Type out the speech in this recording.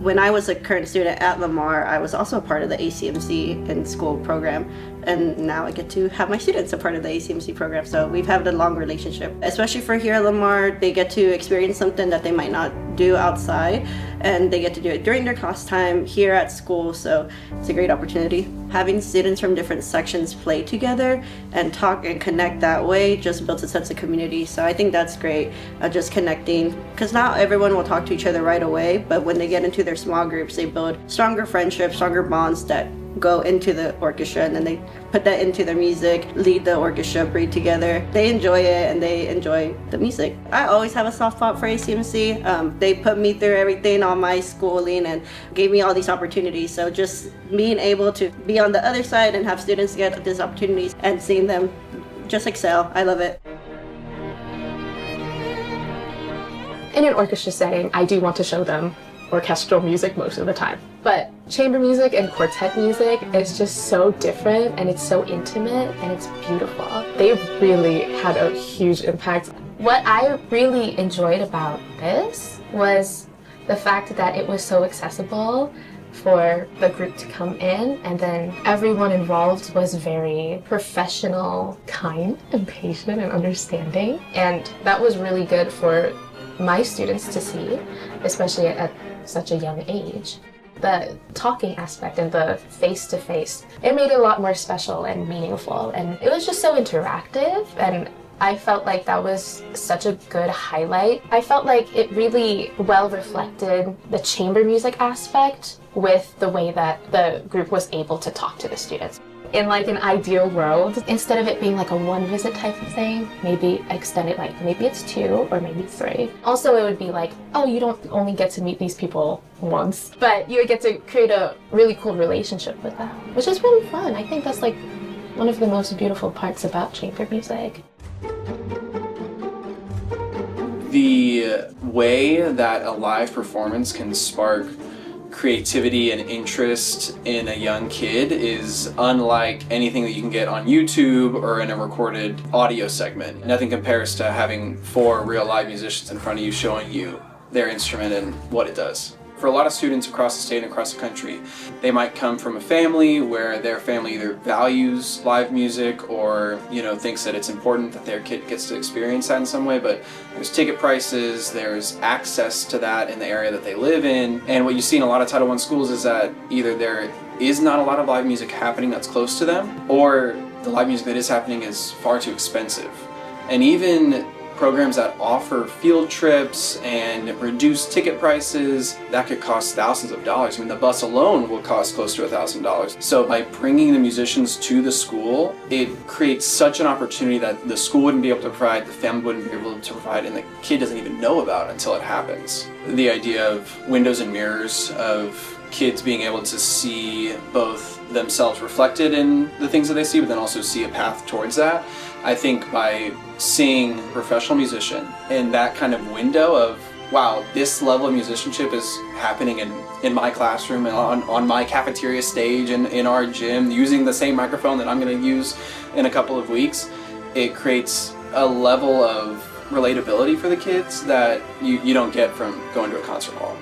When I was a current student at Lamar, I was also a part of the ACMC in-school program, and now I get to have my students a part of the ACMC program, so we've had a long relationship. Especially for here at Lamar, they get to experience something that they might not do outside, and they get to do it during their class time here at school, so it's a great opportunity. Having students from different sections play together and talk and connect that way just builds a sense of community, so I think that's great, just connecting, because not everyone will talk to each other right away, but when they get into their small groups, they build stronger friendships, stronger bonds that go into the orchestra, and then they put that into their music, lead the orchestra, breathe together. They enjoy it and they enjoy the music. I always have a soft spot for ACMC. They put me through everything on my schooling and gave me all these opportunities. So just being able to be on the other side and have students get these opportunities and seeing them just excel, I love it. In an orchestra setting, I do want to show them orchestral music most of the time. But chamber music and quartet music is just so different, and it's so intimate, and it's beautiful. They really had a huge impact. What I really enjoyed about this was the fact that it was so accessible for the group to come in, and then everyone involved was very professional, kind, and patient and understanding. And that was really good for my students to see, especially at such a young age. The talking aspect and the face-to-face, it made it a lot more special and meaningful, and it was just so interactive, and I felt like that was such a good highlight. I felt like it really well reflected the chamber music aspect with the way that the group was able to talk to the students. In like an ideal world, instead of it being like a one visit type of thing, maybe extend it, like maybe it's 2 or maybe 3. Also, it would be like, oh, you don't only get to meet these people once, but you would get to create a really cool relationship with them, which is really fun. I think that's like one of the most beautiful parts about chamber music. The way that a live performance can spark creativity and interest in a young kid is unlike anything that you can get on YouTube or in a recorded audio segment. Nothing compares to having 4 real live musicians in front of you showing you their instrument and what it does. For a lot of students across the state and across the country, they might come from a family where their family either values live music or, thinks that it's important that their kid gets to experience that in some way, but there's ticket prices, there's access to that in the area that they live in, and what you see in a lot of Title I schools is that either there is not a lot of live music happening that's close to them, or the live music that is happening is far too expensive. And even programs that offer field trips and reduced ticket prices, that could cost thousands of dollars. I mean, the bus alone will cost close to $1,000. So by bringing the musicians to the school, it creates such an opportunity that the school wouldn't be able to provide, the family wouldn't be able to provide, and the kid doesn't even know about until it happens. The idea of windows and mirrors, of kids being able to see both themselves reflected in the things that they see, but then also see a path towards that. I think by seeing a professional musician in that kind of window of, wow, this level of musicianship is happening in my classroom, and on my cafeteria stage, and in our gym, using the same microphone that I'm going to use in a couple of weeks, it creates a level of relatability for the kids that you don't get from going to a concert hall.